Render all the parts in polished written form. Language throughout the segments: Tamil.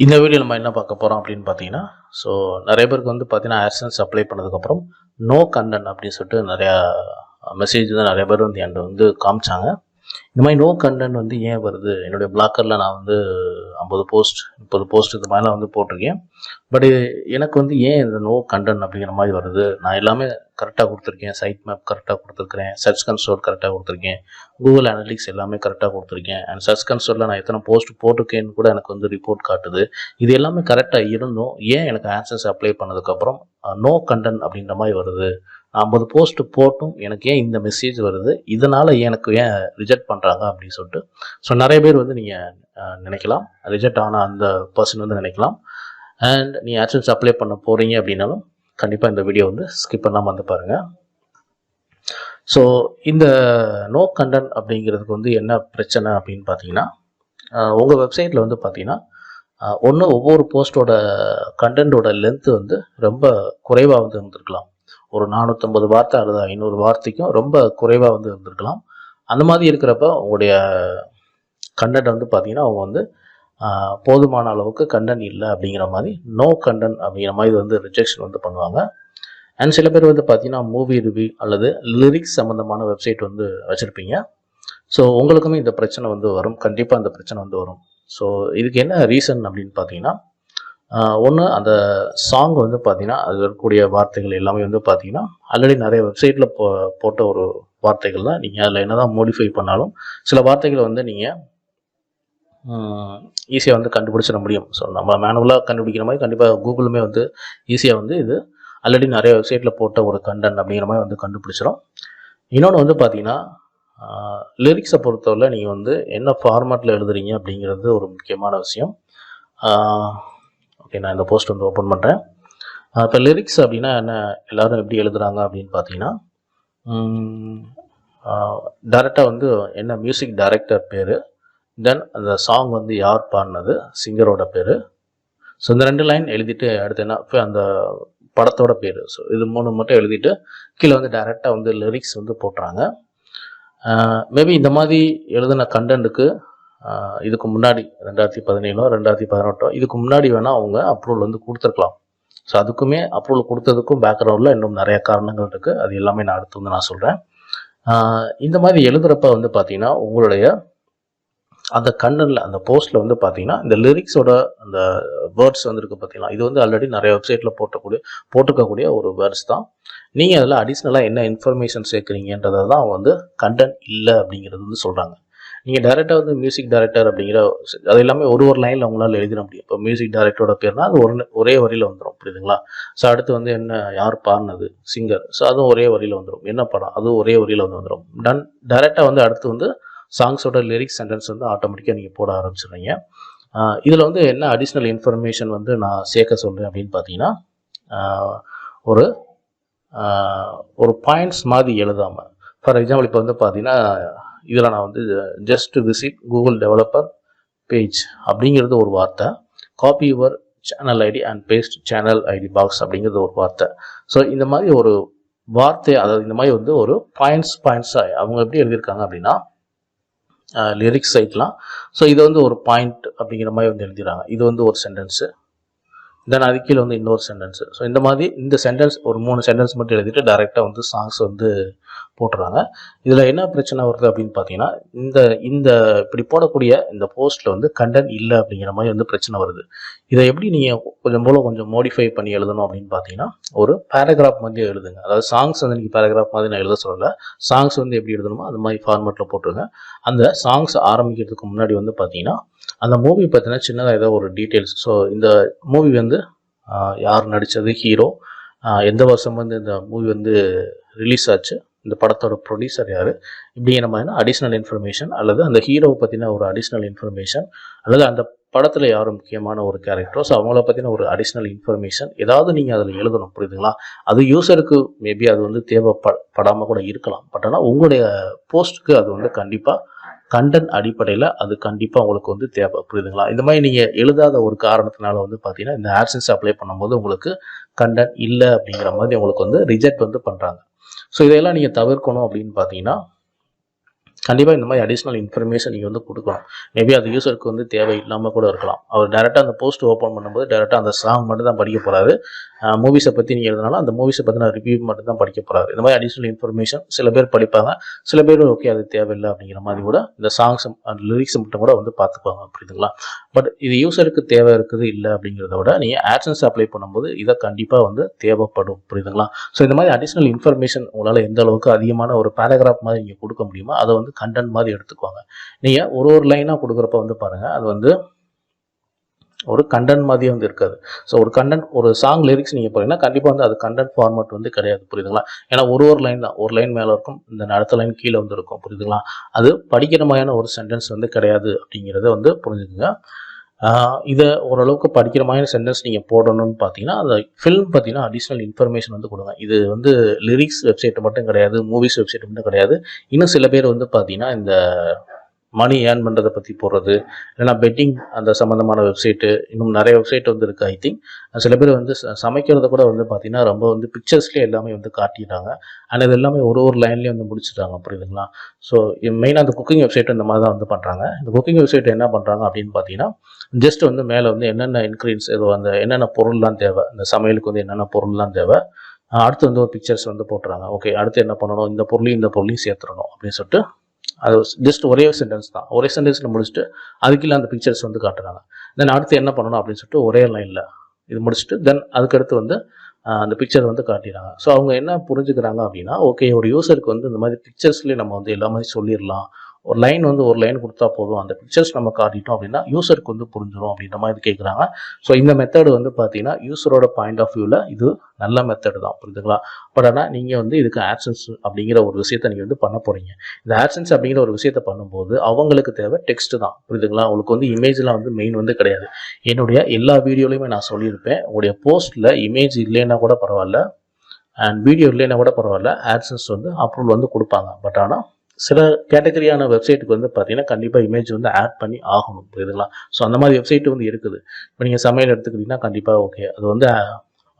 இந்த வீடியோ நம்ம என்ன பார்க்க போகிறோம் அப்படின்னு பார்த்தீங்கன்னா, ஸோ நிறைய பேருக்கு வந்து பார்த்தீங்கன்னா Adsense அப்ளை பண்ணதுக்கப்புறம் நோ கண்டென்ட் அப்படின்னு சொல்லிட்டு நிறையா மெசேஜ் தான் நிறைய பேர் வந்து என்கிட்ட வந்து காமிச்சாங்க. இந்த மாதிரி நோ கண்டென்ட் வந்து ஏன் வருது? என்னுடைய பிளாக்கரில் நான் வந்து 50 போஸ்ட் 30 போஸ்ட் இது மாதிரிலாம் வந்து போட்டிருக்கேன். பட் எனக்கு வந்து ஏன் இந்த நோ கண்டென்ட் அப்படிங்கிற மாதிரி வருது? நான் எல்லாமே கரெக்டாக கொடுத்துருக்கேன். சைட் மேப் கரெக்டாக கொடுத்துருக்கேன். சர்ச் கன்சோல் கரெக்டாக கொடுத்துருக்கேன். கூகுள் அனலிட்டிக்ஸ் எல்லாமே கரெக்டாக கொடுத்துருக்கேன். அண்ட் சர்ச் கன்சோலில் நான் எத்தனை போஸ்ட் போட்டிருக்கேன்னு கூட எனக்கு வந்து ரிப்போர்ட் காட்டுது. இது எல்லாமே கரெக்டாக இருந்தும் ஏன் எனக்கு Adsense அப்ளை பண்ணதுக்கப்புறம் நோ கண்டென்ட் அப்படின்ற மாதிரி வருது? 50 போஸ்ட் போட்டும் எனக்கு ஏன் இந்த மெசேஜ் வருது? இதனால் எனக்கு ஏன் ரிஜெக்ட் பண்ணுறாங்க அப்படின்னு சொல்லிட்டு ஸோ நிறைய பேர் வந்து நீங்கள் நினைக்கலாம், ரிஜெக்ட் ஆன அந்த பர்சன் வந்து நினைக்கலாம். அண்ட் நீங்கள் Adsense அப்ளை பண்ண போகிறீங்க அப்படின்னாலும் கண்டிப்பாக இந்த வீடியோ வந்து ஸ்கிப் பண்ணாமல் வந்து பாருங்கள். ஸோ இந்த நோ கண்டென்ட் அப்படிங்கிறதுக்கு வந்து என்ன பிரச்சனை அப்படின்னு பார்த்தீங்கன்னா, உங்கள் வெப்சைட்டில் வந்து பார்த்தீங்கன்னா ஒவ்வொரு போஸ்ட்டோட கண்டென்ட்டோட லென்த்து வந்து ரொம்ப குறைவாக வந்து இருந்திருக்கலாம். ஒரு 450 வார்த்தை அல்லது 500 வார்த்தைக்கும் ரொம்ப குறைவாக வந்து இருந்திருக்கலாம். அந்த மாதிரி இருக்கிறப்ப உங்களுடைய கண்டென்ட் வந்து பார்த்தீங்கன்னா அவங்க வந்து போதுமான அளவுக்கு கண்டென்ட் இல்லை அப்படிங்கிற மாதிரி நோ கண்டென்ட் அப்படிங்கிற மாதிரி வந்து ரிஜெக்ஷன் வந்து பண்ணுவாங்க. அண்ட் சில பேர் வந்து பார்த்தீங்கன்னா மூவி ரிவ்யூ அல்லது லிரிக்ஸ் சம்மந்தமான வெப்சைட் வந்து வச்சுருப்பீங்க. ஸோ உங்களுக்குமே இந்த பிரச்சனை வந்து வரும், கண்டிப்பாக அந்த பிரச்சனை வந்து வரும். ஸோ இதுக்கு என்ன ரீசன் அப்படின்னு பார்த்தீங்கன்னா, ஒன்று அந்த சாங் வந்து பார்த்தீங்கன்னா அது இருக்கக்கூடிய வார்த்தைகள் எல்லாமே வந்து பார்த்தீங்கன்னா ஆல்ரெடி நிறைய வெப்சைட்டில் போட்ட ஒரு வார்த்தைகள் தான். நீங்கள் அதில் என்ன தான் மோடிஃபை பண்ணாலும் சில வார்த்தைகளை வந்து நீங்கள் ஈஸியாக வந்து கண்டுபிடிச்சிட முடியும். ஸோ நம்ம மேனுவலாக கண்டுபிடிக்கிற மாதிரி கண்டிப்பாக கூகுளுமே வந்து ஈஸியாக வந்து இது ஆல்ரெடி நிறைய வெப்சைட்டில் போட்ட ஒரு கண்டென்ட் அப்படிங்கிற மாதிரி வந்து கண்டுபிடிச்சிடும். இன்னொன்று வந்து பார்த்தீங்கன்னா லிரிக்ஸை பொறுத்தவரை நீங்கள் வந்து என்ன ஃபார்மேட்டில் எழுதுறீங்க அப்படிங்கிறது ஒரு முக்கியமான விஷயம். ஓகே, நான் இந்த போஸ்ட் வந்து ஓப்பன் பண்ணுறேன். இப்போ லிரிக்ஸ் அப்படின்னா என்ன, எல்லோரும் எப்படி எழுதுகிறாங்க அப்படின்னு பார்த்தீங்கன்னா, டைரெக்டாக வந்து என்ன மியூசிக் டைரக்டர் பேர், தென் அந்த சாங் வந்து யார் பாடினது, சிங்கரோட பேர். ஸோ இந்த 2 லைன் எழுதிட்டு அடுத்து என்ன அந்த படத்தோட பேர். ஸோ இது 3 மட்டும் எழுதிட்டு கீழே வந்து டைரெக்டாக வந்து லிரிக்ஸ் வந்து போட்டுறாங்க. மேபி இந்த மாதிரி எழுதின கண்டென்ட்டுக்கு இதுக்கு முன்னாடி 2017 2018 இதுக்கு முன்னாடி வேணால் அவங்க அப்ரூவல் வந்து கொடுத்துருக்கலாம். ஸோ அதுக்குமே அப்ரூவல் கொடுத்ததுக்கும் பேக்ரவுண்டில் இன்னும் நிறைய காரணங்கள் இருக்குது. அது எல்லாமே நான் அடுத்து வந்து நான் சொல்கிறேன். இந்த மாதிரி எழுதுகிறப்ப வந்து பார்த்தீங்கன்னா உங்களுடைய அந்த கண்டென்ட்டில் அந்த போஸ்ட்டில் வந்து பார்த்தீங்கன்னா இந்த லிரிக்ஸோட அந்த வேர்ட்ஸ் வந்து இருக்குது பார்த்தீங்கன்னா, இது வந்து ஆல்ரெடி நிறைய வெப்சைட்டில் போட்டிருக்கக்கூடிய ஒரு வேர்ட்ஸ் தான். நீங்கள் அதில் அடிஷ்னலாக என்ன இன்ஃபர்மேஷன் சேர்க்குறீங்கன்றதை தான் அவங்க வந்து கண்டென்ட் இல்லை அப்படிங்கிறது வந்து சொல்கிறாங்க. நீங்கள் டைரெக்டாக வந்து மியூசிக் டைரக்டர் அப்படிங்கிற அது எல்லாமே ஒரு லைனில் அவங்களால எழுதிட முடியும். இப்போ மியூசிக் டைரக்டரோட பேர்னா அது ஒரே வரியில் வந்துடும், புரியுதுங்களா? ஸோ அடுத்து வந்து என்ன யார் பாடினது, சிங்கர், ஸோ அதுவும் ஒரே வரியில் வந்துடும். என்ன படம், அதுவும் ஒரே வரியில் வந்து வந்துடும். டைரெக்டாக வந்து அடுத்து வந்து சாங்ஸோட லிரிக்ஸ் சென்டென்ஸ் வந்து ஆட்டோமேட்டிக்காக நீங்கள் போட ஆரம்பிச்சிடுறீங்க. இதில் வந்து என்ன அடிஷ்னல் இன்ஃபர்மேஷன் வந்து நான் சேர்க்க சொல்கிறேன் அப்படின்னு பார்த்தீங்கன்னா, ஒரு பாயிண்ட்ஸ் மாதிரி எழுதாமல், ஃபார் எக்ஸாம்பிள் இப்போ வந்து பார்த்தீங்கன்னா இதில் நான் வந்து just visit Google developer page அப்படிங்கிறது ஒரு வார்த்தை, copy your channel ID and paste channel ID box அப்படிங்கிறது ஒரு வார்த்தை. ஸோ இந்த மாதிரி ஒரு வார்த்தை, அதாவது இந்த மாதிரி வந்து ஒரு பாயிண்ட்ஸாக அவங்க எப்படி எழுதியிருக்காங்க அப்படின்னா லிரிக்ஸ் சைட்லாம். ஸோ இது வந்து ஒரு பாயிண்ட் அப்படிங்கிற மாதிரி வந்து எழுதிடுறாங்க. இது வந்து ஒரு சென்டென்ஸு, தென் அது கீழே வந்து இன்னொரு சென்டென்ஸு. ஸோ இந்த மாதிரி இந்த சென்டென்ஸ் ஒரு 3 சென்டென்ஸ் மட்டும் எழுதிட்டு டைரெக்டாக வந்து சாங்ஸ் வந்து போட்டுறாங்க. இதில் என்ன பிரச்சனை வருது அப்படின்னு பார்த்தீங்கன்னா, இந்த இப்படி போடக்கூடிய இந்த போஸ்ட்டில் வந்து கண்டென்ட் இல்லை அப்படிங்கிற மாதிரி வந்து பிரச்சனை வருது. இதை எப்படி நீங்கள் கொஞ்சம் மோடிஃபை பண்ணி எழுதணும் அப்படின்னு பார்த்தீங்கன்னா, ஒரு பேராகிராஃப் மாதிரி எழுதுங்க. அதாவது சாங்ஸ் வந்து நீங்கள் பேராகிராஃப் மாதிரி நான் எழுத சொல்லலை, சாங்ஸ் வந்து எப்படி எழுதணுமோ அந்த மாதிரி ஃபார்மேட்டில் போட்டுருங்க. அந்த சாங்ஸ் ஆரம்பிக்கிறதுக்கு முன்னாடி வந்து பார்த்தீங்கன்னா அந்த மூவி பார்த்தீங்கன்னா சின்னதாக ஏதோ ஒரு டீட்டெயில்ஸ். ஸோ இந்த மூவி வந்து யார் நடித்தது, ஹீரோ, எந்த வருஷம் வந்து இந்த மூவி வந்து ரிலீஸ் ஆச்சு, இந்த படத்தோட ப்ரொடியூசர் யார், இப்படிங்கிற மாதிரினா அடிஷ்னல் இன்ஃபர்மேஷன், அல்லது அந்த ஹீரோவை பற்றின ஒரு அடிஷ்னல் இன்ஃபர்மேஷன், அல்லது அந்த படத்தில் யாரும் முக்கியமான ஒரு கேரக்டரோ, ஸோ அவங்கள பற்றின ஒரு அடிஷ்னல் இன்ஃபர்மேஷன் ஏதாவது நீங்கள் அதில் எழுதணும், புரியுதுங்களா? அது யூசருக்கு மேபி அது வந்து தேவைப்படாமல் கூட இருக்கலாம். பட் ஆனால் உங்களுடைய போஸ்ட்டுக்கு அது வந்து கண்டிப்பாக கண்டென்ட் அடிப்படையில் அது கண்டிப்பாக உங்களுக்கு வந்து தேவை, புரியுதுங்களா? இந்த மாதிரி நீங்கள் எழுதாத ஒரு காரணத்தினால வந்து பார்த்தீங்கன்னா இந்த Adsense அப்ளை பண்ணும்போது உங்களுக்கு கண்டென்ட் இல்லை அப்படிங்கிற மாதிரி உங்களுக்கு வந்து ரிஜெக்ட் வந்து பண்ணுறாங்க. ஸோ இதையெல்லாம் நீங்கள் தவிர்க்கணும் அப்படின்னு பார்த்தீங்கன்னா கண்டிப்பாக இந்த மாதிரி அடிஷ்னல் இன்ஃபர்மேஷன் நீங்கள் வந்து கொடுக்கணும். மேபி அது யூசருக்கு வந்து தேவை இல்லாமல் கூட இருக்கலாம். அவர் டேரெக்டாக அந்த போஸ்ட் ஓப்பன் பண்ணும்போது டேரெக்டாக அந்த சாங் மட்டும் தான் படிக்க போகிறாரு. மூவிஸை பற்றி நீங்கள் எழுதுனால அந்த மூவிஸை பற்றின ரிவ்யூ மட்டும் தான் படிக்க போகிறாரு. இந்த மாதிரி அடிஷ்னல் இன்ஃபர்மேஷன் சில பேர் படிப்பாங்க, சில பேர் ஓகே அது தேவையில்லை அப்படிங்கிற மாதிரி கூட இந்த சாங்ஸ் அந்த லிரிக்ஸ் மட்டும் கூட வந்து பார்த்துக்குவாங்க, புரியுதுங்களா? பட் இது யூசருக்கு தேவை இருக்குது இல்லை அப்படிங்கிறத விட நீங்கள் AdSense அப்ளை பண்ணும்போது இதை கண்டிப்பாக வந்து தேவைப்படும், புரியுதுங்களா? ஸோ இந்த மாதிரி அடிஷ்னல் இன்ஃபர்மேஷன் உங்களால் எந்த அளவுக்கு அதிகமான ஒரு பேராகிராஃப் மாதிரி நீங்கள் கொடுக்க முடியுமோ அதை வந்து கண்டென்ட் மாதிரி எடுத்துக்குவாங்க. நீங்கள் ஒரு லைனாக கொடுக்குறப்ப வந்து பாருங்கள், அது வந்து ஒரு கண்டென்ட் மாதிரியே வந்து இருக்காது. ஸோ ஒரு கண்டென்ட் ஒரு சாங் லிரிக்ஸ் நீங்கள் போகிறீங்கன்னா கண்டிப்பாக வந்து அது கண்டென்ட் ஃபார்மேட் வந்து கிடையாது, புரியுதுங்களா? ஏன்னா ஒரு லைன் தான், ஒரு லைன் மேலே இருக்கும், இந்த அடுத்த லைன் கீழே வந்து இருக்கும், புரியுதுங்களா? அது படிக்கிற மாதிரியான ஒரு சென்டென்ஸ் வந்து கிடையாது அப்படிங்கிறத வந்து புரிஞ்சுக்குங்க. இதை ஓரளவுக்கு படிக்கிற மாதிரி சென்டென்ஸ் நீங்கள் போடணும்னு பார்த்தீங்கன்னா அந்த ஃபில்ம் பார்த்தீங்கன்னா அடிஷ்னல் இன்ஃபர்மேஷன் வந்து கொடுங்க. இது வந்து லிரிக்ஸ் வெப்சைட் மட்டும் கிடையாது, மூவிஸ் வெப்சைட் மட்டும் கிடையாது. இன்னும் சில பேர் வந்து பார்த்தீங்கன்னா இந்த மணி ஏர்ன் பண்ணுறதை பற்றி போடுறது, இல்லைனா பெட்டிங் அந்த சம்மந்தமான வெப்சைட்டு, இன்னும் நிறைய வெப்சைட் வந்து இருக்குது. ஐ திங்க் சில பேர் வந்து சமைக்கிறத கூட வந்து பார்த்திங்கன்னா ரொம்ப வந்து பிக்சர்ஸ்லேயே எல்லாமே வந்து காட்டிடுறாங்க. அண்ட் இது எல்லாமே ஒரு லைன்லேயே வந்து முடிச்சுட்டாங்க, புரியுதுங்களா? ஸோ மெயினாக அந்த குக்கிங் வெப்சைட் இந்த மாதிரி தான் வந்து பண்ணுறாங்க. இந்த குக்கிங் வெப்சைட் என்ன பண்ணுறாங்க அப்படின்னு பார்த்தீங்கன்னா, ஜஸ்ட் வந்து மேலே வந்து என்னென்ன இன்க்ரீடியன்ஸ் ஏதோ அந்த என்னென்ன பொருள்லாம் தேவை, இந்த சமையலுக்கு வந்து என்னென்ன பொருள்லாம் தேவை, அடுத்து வந்து ஒரு பிக்சர்ஸ் வந்து போட்டுறாங்க. ஓகே, அடுத்து என்ன பண்ணணும், இந்த பொருளையும் சேர்த்துடணும் அப்படின்னு சொல்லிட்டு அது ஜஸ்ட் ஒரே சென்டென்ஸ் தான், ஒரே சென்டென்ஸில் முடிச்சுட்டு அதுக்குள்ள அந்த பிக்சர்ஸ் வந்து காட்டுறாங்க. தென் அடுத்து என்ன பண்ணணும் அப்படின்னு சொல்லிட்டு ஒரே லைனில் இது முடிச்சுட்டு தென் அதுக்கடுத்து வந்து அந்த பிக்சர் வந்து காட்டிடுறாங்க. ஸோ அவங்க என்ன புரிஞ்சுக்கிறாங்க அப்படின்னா, ஓகே ஒரு யூசருக்கு வந்து இந்த மாதிரி பிக்சர்ஸ்லேயே நம்ம வந்து எல்லா மாதிரி சொல்லிடலாம், ஒரு லைன் கொடுத்தா போதும், அந்த பிக்சர்ஸ் நம்ம காட்டிட்டோம் அப்படின்னா யூசருக்கு வந்து புரிஞ்சிடும் அப்படின்ற மாதிரி கேட்குறாங்க. ஸோ இந்த மெத்தடு வந்து பார்த்தீங்கன்னா யூசரோட பாயிண்ட் ஆஃப் வியூவில் இது நல்ல மெத்தடு தான், புரியுதுங்களா? பட் ஆனால் நீங்கள் வந்து இதுக்கு AdSense அப்படிங்கிற ஒரு விஷயத்தை நீங்கள் வந்து பண்ண போகிறீங்க. இந்த AdSense அப்படிங்கிற ஒரு விஷயத்தை பண்ணும்போது அவங்களுக்கு தேவை டெக்ஸ்ட் தான், புரியுதுங்களா? உங்களுக்கு வந்து இமேஜ்லாம் வந்து மெயின் வந்து கிடையாது. என்னுடைய எல்லா வீடியோலையுமே நான் சொல்லியிருப்பேன், உங்களுடைய போஸ்ட்டில் இமேஜ் இல்லைன்னா கூட பரவாயில்ல அண்ட் வீடியோ இல்லைன்னா கூட பரவாயில்ல, AdSense வந்து அப்ரூவல் வந்து கொடுப்பாங்க. பட் ஆனால் சில கேட்டகரியான வெப்சைட்டுக்கு வந்து பார்த்தீங்கன்னா கண்டிப்பாக இமேஜ் வந்து ஆட் பண்ணி ஆகணும், புரியுதுங்களா? ஸோ அந்த மாதிரி வெப்சைட் வந்து இருக்குது. இப்போ நீங்கள் சமையல் எடுத்துக்கிட்டிங்கன்னா கண்டிப்பாக ஓகே, அது வந்து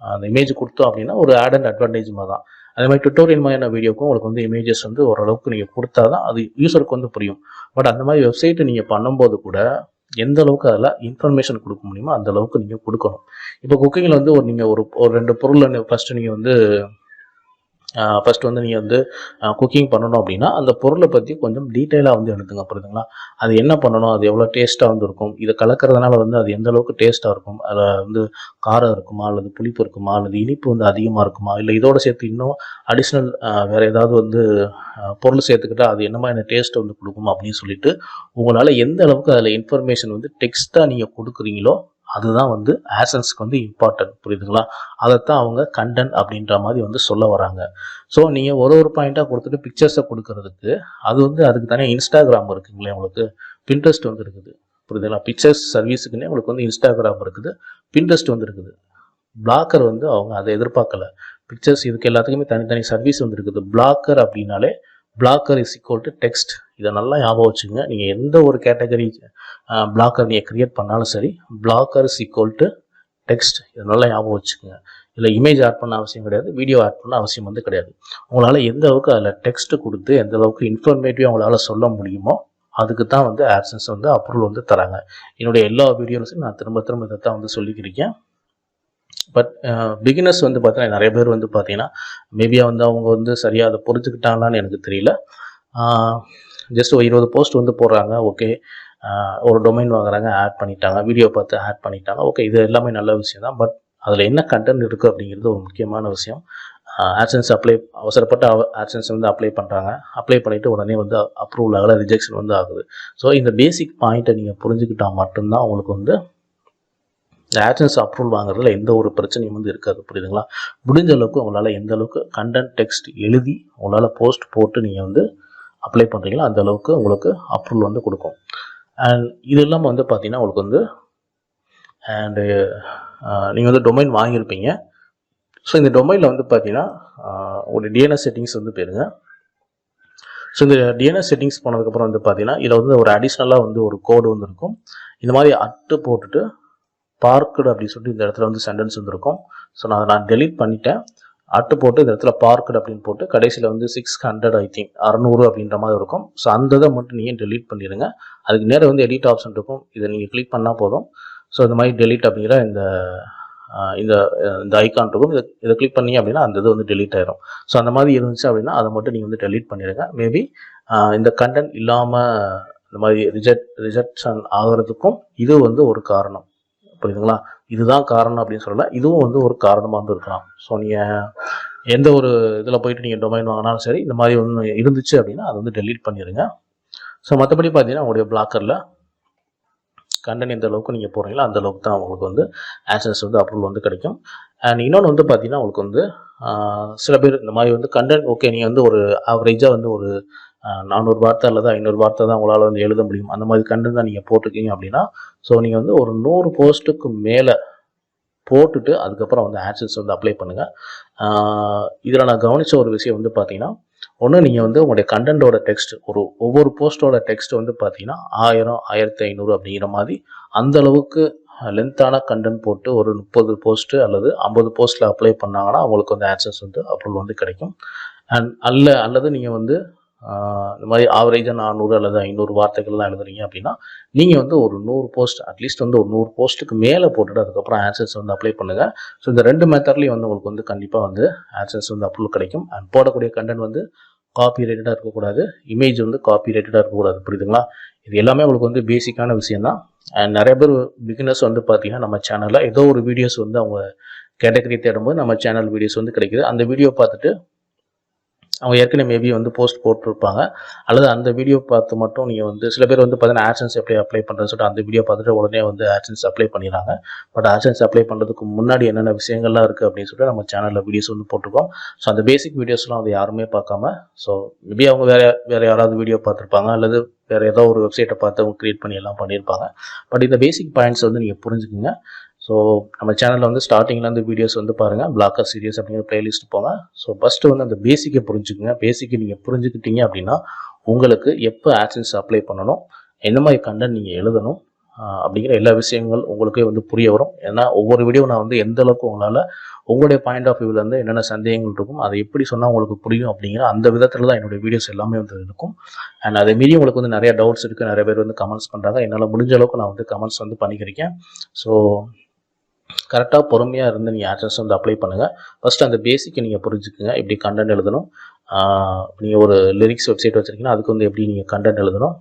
அந்த இமேஜ் கொடுத்தோம் அப்படின்னா ஒரு ஆட் அண்ட் அட்வான்டேஜ் மாதிரி தான். அதே மாதிரி டுட்டோரியல் மாதிரியான வீடியோக்கும் உங்களுக்கு வந்து இமேஜஸ் வந்து ஓரளவுக்கு நீங்கள் கொடுத்தா தான் அது யூசருக்கு வந்து புரியும். பட் அந்த மாதிரி வெப்சைட்டை நீங்கள் பண்ணும்போது கூட எந்த அளவுக்கு அதில் இன்ஃபர்மேஷன் கொடுக்க முடியுமோ அந்த அளவுக்கு நீங்கள் கொடுக்கணும். இப்போ குக்கிங்கில் வந்து நீங்கள் ஒரு 2 பொருள் ஃபஸ்ட்டு நீங்கள் வந்து ஃபஸ்ட் வந்து நீங்கள் வந்து குக்கிங் பண்ணணும் அப்படின்னா அந்த பொருளை பற்றி கொஞ்சம் டீட்டெயிலாக வந்து எழுதுங்க, புரியுதுங்களா? அது என்ன பண்ணணும், அது எவ்வளோ டேஸ்ட்டாக வந்து இருக்கும், இதை கலக்கிறதுனால வந்து அது எந்த அளவுக்கு டேஸ்ட்டாக இருக்கும், அதில் வந்து காரம் இருக்குமா அல்லது புளிப்பு இருக்குமா அல்லது இனிப்பு வந்து அதிகமாக இருக்குமா, இல்லை இதோடு சேர்த்து இன்னும் அடிஷ்னல் வேறு ஏதாவது வந்து பொருள் சேர்த்துக்கிட்டால் அது என்ன மாதிரி டேஸ்ட்டை வந்து கொடுக்குமா அப்படின்னு சொல்லிட்டு உங்களால் எந்த அளவுக்கு அதில் இன்ஃபர்மேஷன் வந்து டெக்ஸ்ட்டாக நீங்கள் கொடுக்குறீங்களோ அதுதான் வந்து AdSenseக்கு வந்து இம்பார்ட்டன்ட், புரியுதுங்களா? அதைத்தான் அவங்க கண்டென்ட் அப்படின்ற மாதிரி வந்து சொல்ல வராங்க. ஸோ நீங்கள் ஒரு பாயிண்ட்டாக கொடுத்துட்டு பிக்சர்ஸை கொடுக்கறதுக்கு அது வந்து அதுக்கு தனியாக இன்ஸ்டாகிராம் இருக்குங்களே, உங்களுக்கு பின்ட்ரெஸ்ட் வந்து இருக்குது, புரியுதுங்களா? பிக்சர்ஸ் சர்வீஸுக்குன்னே உங்களுக்கு வந்து இன்ஸ்டாகிராம் இருக்குது, பின்ட்ரெஸ்ட் வந்து இருக்குது. பிளாக்கர் வந்து அவங்க அதை எதிர்பார்க்கல. பிக்சர்ஸ் இதுக்கு எல்லாத்துக்குமே தனித்தனி சர்வீஸ் வந்து இருக்குது. பிளாக்கர் அப்படின்னாலே blogger is equal to text. இதை நல்லா ஞாபகம் வச்சுங்க. நீங்கள் எந்த ஒரு கேட்டகரி பிளாக்கர் நீங்கள் க்ரியேட் பண்ணாலும் சரி, blogger is equal to text. இதை நல்லா ஞாபகம் வச்சுக்கோங்க. இல்லை இமேஜ் ஆட் பண்ண அவசியம் கிடையாது, வீடியோ ஆட் பண்ண அவசியம் வந்து கிடையாது. உங்களால் எந்த அளவுக்கு அதில் டெக்ஸ்ட் கொடுத்து எந்த அளவுக்கு இன்ஃபர்மேட்டிவாக உங்களால் சொல்ல முடியுமோ அதுக்கு தான் வந்து AdSense வந்து அப்ரூவல் வந்து தராங்க. என்னுடைய எல்லா வீடியோஸும் நான் திரும்ப இதை தான் வந்து சொல்லிக்கிறேன். பட் பிகினர்ஸ் வந்து பார்த்தீங்கன்னா நிறைய பேர் வந்து பார்த்தீங்கன்னா மேபியாக வந்து அவங்க வந்து சரியாக அதை புரிஞ்சுக்கிட்டாங்களான்னு எனக்கு தெரியல. ஜஸ்ட் ஒரு 20 போஸ்ட் வந்து போடுறாங்க, ஓகே ஒரு டொமைன் வாங்குறாங்க, ஆட் பண்ணிட்டாங்க, வீடியோ பார்த்து ஆட் பண்ணிட்டாங்க, ஓகே இது எல்லாமே நல்ல விஷயம் தான். பட் அதில் என்ன கண்டென்ட் இருக்குது அப்படிங்கிறது ஒரு முக்கியமான விஷயம். AdSense அவசரப்பட்ட AdSense வந்து அப்ளை பண்ணுறாங்க, அப்ளை பண்ணிவிட்டு உடனே வந்து அப்ரூவல் ஆகலை, ரிஜெக்ஷன் வந்து ஆகுது. ஸோ இந்த பேசிக் பாயிண்ட்டை நீங்கள் புரிஞ்சுக்கிட்டால் மட்டும்தான் உங்களுக்கு வந்து இந்த AdSense அப்ரூவல் வாங்குறதுல எந்த ஒரு பிரச்சனையும் வந்து இருக்காது, புரியுதுங்களா? முடிஞ்ச அளவுக்கு உங்களால் எந்த அளவுக்கு கண்டென்ட் டெக்ஸ்ட் எழுதி உங்களால் போஸ்ட் போட்டு நீங்கள் வந்து அப்ளை பண்ணுறீங்களோ அந்த அளவுக்கு உங்களுக்கு அப்ரூவல் வந்து கொடுக்கும். அண்ட் இது இல்லாமல் வந்து பார்த்தீங்கன்னா உங்களுக்கு வந்து அண்டு நீங்கள் வந்து டொமைன் வாங்கியிருப்பீங்க. ஸோ இந்த டொமைனில் வந்து பார்த்தீங்கன்னா ஒரு DNS செட்டிங்ஸ் வந்து போயிருங்க. ஸோ இந்த DNS செட்டிங்ஸ் போனதுக்கப்புறம் வந்து பார்த்தீங்கன்னா இதில் வந்து ஒரு அடிஷ்னலாக வந்து ஒரு கோடு வந்து இருக்கும். இந்த மாதிரி அட்டு போட்டுட்டு பார்க்குடு அப்படின்னு சொல்லிட்டு இந்த இடத்துல வந்து சென்டென்ஸ் வந்துருக்கும். ஸோ நான் டெலீட் பண்ணிட்டேன். அட்டு போட்டு இந்த இடத்துல பார்க்குடு அப்படின்னு போட்டு கடைசியில் வந்து 600 ஐ திங்க் 600 அப்படின்ற மாதிரி இருக்கும். ஸோ அந்த இதை மட்டும் நீங்கள் டெலீட் பண்ணிடுங்க. அதுக்கு நேரம் வந்து எடிட் ஆப்ஷன் இருக்கும், இதை நீங்கள் கிளிக் பண்ணால் போதும். ஸோ இந்த மாதிரி டெலீட் அப்படிங்கிற இந்த இந்த ஐக்கான் இருக்கும், இதை கிளிக் பண்ணீங்க அப்படின்னா அந்த இது வந்து டெலீட் ஆயிரும். ஸோ அந்த மாதிரி இருந்துச்சு அப்படின்னா அதை மட்டும் நீங்கள் வந்து டெலீட் பண்ணிடுங்க. மேபி இந்த கண்டென்ட் இல்லாமல் இந்த மாதிரி ரிஜெக்ஷன் ஆகிறதுக்கும் இது வந்து ஒரு காரணம், புரியுதுங்களா? இதுதான் காரணம் அப்படின்னு சொல்லல, இதுவும் வந்து ஒரு காரணமாக வந்து இருக்கலாம். ஸோ நீங்கள் எந்த ஒரு இதில் போயிட்டு நீங்கள் டொமைன் வாங்கினாலும் சரி, இந்த மாதிரி ஒன்று இருந்துச்சு அப்படின்னா அதை வந்து டெலீட் பண்ணிடுங்க. ஸோ மற்றபடி பார்த்தீங்கன்னா உங்களுடைய பிளாக்கரில் கண்டென்ட் எந்த அளவுக்கு நீங்கள் போகிறீங்களோ அந்த அளவுக்கு தான் உங்களுக்கு வந்து ஆட்சன்ஸ் வந்து அப்ரூவல் வந்து கிடைக்கும். அண்ட் இன்னொன்று வந்து பார்த்தீங்கன்னா உங்களுக்கு வந்து சில பேர் இந்த மாதிரி வந்து கண்டென்ட் ஓகே நீங்கள் வந்து ஒரு ஆவரேஜாக வந்து ஒரு 400 வார்த்தை அல்லது 500 வார்த்தை தான் உங்களால் வந்து எழுத முடியும், அந்த மாதிரி கண்டென்ட் தான் நீங்கள் போட்டிருக்கீங்க அப்படின்னா ஸோ நீங்கள் வந்து ஒரு 100 போஸ்ட்டுக்கு மேலே போட்டுட்டு அதுக்கப்புறம் வந்து ஆட்சன்ஸ் வந்து அப்ளை பண்ணுங்கள். இதில் நான் கவனித்த ஒரு விஷயம் வந்து பார்த்தீங்கன்னா, ஒன்று நீங்கள் வந்து உங்களுடைய கண்டென்ட்டோட டெக்ஸ்ட் ஒவ்வொரு போஸ்ட்டோட டெக்ஸ்ட் வந்து பார்த்தீங்கன்னா 1000 1500 அப்படிங்கிற மாதிரி அந்தளவுக்கு லென்த்தான கண்டென்ட் போட்டு ஒரு 30 போஸ்ட்டு அல்லது 50 போஸ்ட்டில் அப்ளை பண்ணாங்கன்னா அவங்களுக்கு வந்து ஆட்சன்ஸ் வந்து அப்ரூவல் வந்து கிடைக்கும். அண்ட் அல்லது நீங்கள் வந்து இந்த மாதிரி ஆவரேஜாக 400 அல்லது 500 வார்த்தைகள் தான் எழுதுறீங்க அப்படின்னா நீங்கள் வந்து ஒரு 100 போஸ்ட் அட்லீஸ்ட் வந்து ஒரு 100 போஸ்ட்டுக்கு மேலே போட்டுட்டு அதுக்கப்புறம் ஆட்சன்ஸ் வந்து அப்ளை பண்ணுங்கள். ஸோ இந்த 2 மெத்தட்லேயும் வந்து உங்களுக்கு வந்து கண்டிப்பாக வந்து ஆட்சன்ஸ் வந்து அப்ரூவல் கிடைக்கும். அண்ட் போடக்கூடிய கண்டென்ட் வந்து காப்பி ரைட்டடாக இருக்கக்கூடாது, இமேஜ் வந்து காப்பி ரைட்டடாக இருக்கக்கூடாது, புரியுதுங்களா? இது எல்லாமே உங்களுக்கு வந்து பேசிக்கான விஷயம் தான். அண்ட் நிறைய பேர் பிகினர்ஸ் வந்து பார்த்தீங்கன்னா நம்ம சேனலில் ஏதோ ஒரு வீடியோஸ் வந்து அவங்க கேட்டகரி தேடும்போது நம்ம சேனல் வீடியோஸ் வந்து கிடைக்குது. அந்த வீடியோ பார்த்துட்டு அவங்க ஏற்கனவே மேபி வந்து போஸ்ட் போட்டிருப்பாங்க, அல்லது அந்த வீடியோ பார்த்து மட்டும் நீங்கள் வந்து சில பேர் வந்து பார்த்தீங்கன்னா ஆட்சன்ஸ் எப்படி அப்ளை பண்ணுறதுன்னு சொல்லிட்டு அந்த வீடியோ பார்த்துட்டு உடனே வந்து ஆட்சன்ஸ் அப்ளை பண்ணிடுறாங்க. பட் ஆட்சன்ஸ் அப்ளை பண்ணுறதுக்கு முன்னாடி என்னென்ன விஷயங்கள்லாம் இருக்குது அப்படின்னு சொல்லிட்டு நம்ம சேனலில் வீடியோஸ் வந்து போட்டிருக்கோம். ஸோ அந்த பேசிக் வீடியோஸ்லாம் வந்து யாருமே பார்க்காம ஸோ மேபி அவங்க வேறு யாராவது வீடியோ பார்த்துருப்பாங்க அல்லது வேறு ஏதோ ஒரு வெப்சைட்டை பார்த்து அவங்க க்ரியேட் பண்ணி எல்லாம் பண்ணியிருப்பாங்க. பட் இந்த பேசிக் பாயிண்ட்ஸ் வந்து நீங்கள் புரிஞ்சுக்குங்க. ஸோ நம்ம சேனலில் வந்து ஸ்டார்டிங்லேருந்து வீடியோஸ் வந்து பாருங்கள், பிளாக்கர் சீரியஸ் அப்படிங்கிற பிளேலிஸ்ட் போங்க. ஸோ ஃபஸ்ட்டு வந்து அந்த பேசிக்கை புரிஞ்சுக்குங்க. பேசிக்கை நீங்கள் புரிஞ்சுக்கிட்டீங்க அப்படின்னா உங்களுக்கு எப்போ ஆட்சன்ஸ் அப்ளை பண்ணணும், எந்த மாதிரி கண்டென்ட் நீங்கள் எழுதணும் அப்படிங்கிற எல்லா விஷயங்கள் உங்களுக்கே வந்து புரிய வரும். ஏன்னா ஒவ்வொரு வீடியோ நான் வந்து எந்த அளவுக்கு உங்களால் உங்களுடைய பாயிண்ட் ஆஃப் வியூவிலேருந்து என்னென்ன சந்தேகங்கள் இருக்கும் அதை எப்படி சொன்னால் உங்களுக்கு புரியும் அப்படிங்கிற அந்த விதத்தில் தான் என்னுடைய வீடியோஸ் எல்லாமே வந்து இருக்கும். அண்ட் அதே மீறி உங்களுக்கு வந்து நிறைய டவுட்ஸ் இருக்குது, நிறைய பேர் வந்து கமெண்ட்ஸ் பண்ணுறாங்க. என்னால் முடிஞ்ச அளவுக்கு நான் வந்து கமெண்ட்ஸ் வந்து பண்ணிக்கிறேன். ஸோ கரெக்டாக பொறுமையாக இருந்து நீங்கள் ஆட்சன்ஸ் வந்து அப்ளை பண்ணுங்கள். ஃபஸ்ட்டு அந்த பேசிக்கை நீங்கள் புரிஞ்சுக்குங்க, எப்படி கண்டென்ட் எழுதணும். நீங்கள் ஒரு லிரிக்ஸ் வெப்சைட் வச்சுருக்கீங்கன்னா அதுக்கு வந்து எப்படி நீங்கள் கண்டென்ட் எழுதணும்,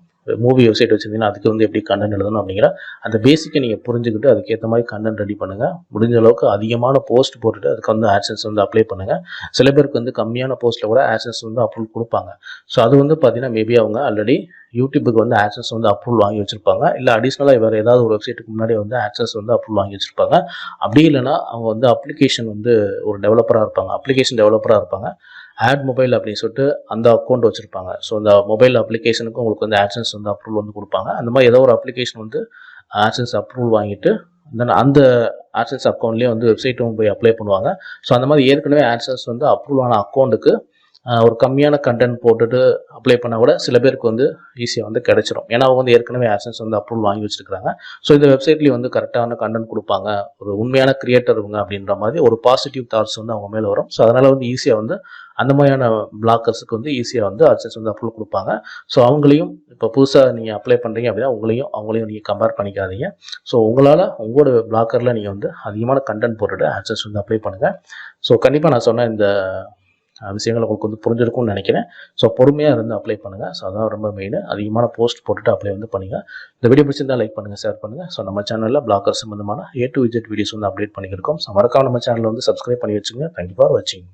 மூவி வெப்சைட் வச்சுருந்தீங்கன்னா அதுக்கு வந்து எப்படி கண்டென்ட் எழுதணும் அப்படிங்கிற அந்த பேசிக்கை நீங்கள் புரிஞ்சுக்கிட்டு அதுக்கேற்ற மாதிரி கண்டென்ட் ரெடி பண்ணுங்கள். முடிஞ்ச அளவுக்கு அதிகமான போஸ்ட் போட்டுட்டு அதுக்கு வந்து ஆட்சன்ஸ் வந்து அப்ளை பண்ணுங்கள். சில பேருக்கு வந்து கம்மியான போஸ்ட்டில் கூட ஆட்சன்ஸ் வந்து அப்ரூவல் கொடுப்பாங்க. ஸோ அது வந்து பார்த்தீங்கன்னா மேபி அவங்க ஆல்ரெடி யூடியூபுக்கு வந்து ஆட்சன்ஸ் வந்து அப்ரூவல் வாங்கி வச்சுருப்பாங்க, இல்லை அடிஷ்னலாக வேறு ஏதாவது ஒரு வெப்சைட்டுக்கு முன்னாடி வந்து ஆட்சன்ஸ் வந்து அப்ரூவல் வாங்கி வச்சுருப்பாங்க. அப்படி இல்லைனா அவங்க வந்து அப்ளிகேஷன் வந்து ஒரு டெவலப்பராக இருப்பாங்க, அப்ளிகேஷன் டெவலப்பராக இருப்பாங்க, ஆட் மொபைல் அப்படின்னு சொல்லிட்டு அந்த அக்கௌண்ட் வச்சுருப்பாங்க. ஸோ அந்த மொபைல் அப்ளிகேஷனுக்கும் உங்களுக்கு வந்து ஆட்சன்ஸ் வந்து அப்ரூவல் வந்து கொடுப்பாங்க. அந்த மாதிரி ஏதோ ஒரு அப்ளிகேஷன் வந்து ஆட்சன்ஸ் அப்ரூவல் வாங்கிட்டு தென் அந்த ஆட்சன்ஸ் அக்கௌண்ட்லேயே வந்து வெப்சைட்டும் போய் அப்ளை பண்ணுவாங்க. ஸோ அந்த மாதிரி ஏற்கனவே ஆட்சன்ஸ் வந்து அப்ரூவல் ஆன அக்கௌண்ட்டுக்கு ஒரு கம்மியான கண்டென்ட் போட்டுட்டு அப்ளை பண்ணால் கூட சில பேருக்கு வந்து ஈஸியாக வந்து கிடைச்சிரும். ஏன்னா அவங்க வந்து ஏற்கனவே ஆட்சன்ஸ் வந்து அப்ரூவல் வாங்கி வச்சுருக்காங்க. ஸோ இந்த வெப்சைட்லேயும் வந்து கரெக்டான கண்டென்ட் கொடுப்பாங்க, ஒரு உண்மையான கிரியேட்டர் இவங்க அப்படின்ற மாதிரி ஒரு பாசிட்டிவ் தாட்ஸ் வந்து அவங்க மேலே வரும். ஸோ அதனால் வந்து ஈஸியாக வந்து அந்த மாதிரியான பிளாக்கர்ஸுக்கு வந்து ஈஸியாக வந்து ஆட்சன்ஸ் வந்து அப்ரூவல் கொடுப்பாங்க. ஸோ அவங்களையும் இப்போ புதுசாக நீங்கள் அப்ளை பண்ணுறீங்க அப்படின்னா அவங்களையும் நீங்கள் கம்பேர் பண்ணிக்காதீங்க. ஸோ உங்களால் உங்களோட பிளாக்கரில் நீங்கள் வந்து அதிகமான கண்டென்ட் போட்டுட்டு ஆட்சன்ஸ் வந்து அப்ளை பண்ணுங்கள். ஸோ கண்டிப்பாக நான் சொன்ன இந்த விஷயங்கள் உங்களுக்கு வந்து புரிஞ்சிருக்கும்னு நினைக்கிறேன். ஸோ பொறுமையாக இருந்து அப்ளை பண்ணுங்கள். ஸோ அதான் ரொம்ப மெயின். அதிகமான போஸ்ட் போட்டுட்டு அப்ளை வந்து பண்ணுங்கள். இந்த வீடியோ பிடிச்சிருந்தால் லைக் பண்ணுங்கள், ஷேர் பண்ணுங்கள். ஸோ நம்ம சேனலில் பிளாக்கர் சம்பந்தமான A to Z வீடியோஸ் வந்து அப்டேட் பண்ணியிருக்கோம். ஸோ மறக்காம நம்ம சேனலில் வந்து சப்ஸ்கிரைப் பண்ணி வச்சுங்க. தேங்க்யூ ஃபார் வாட்சிங்.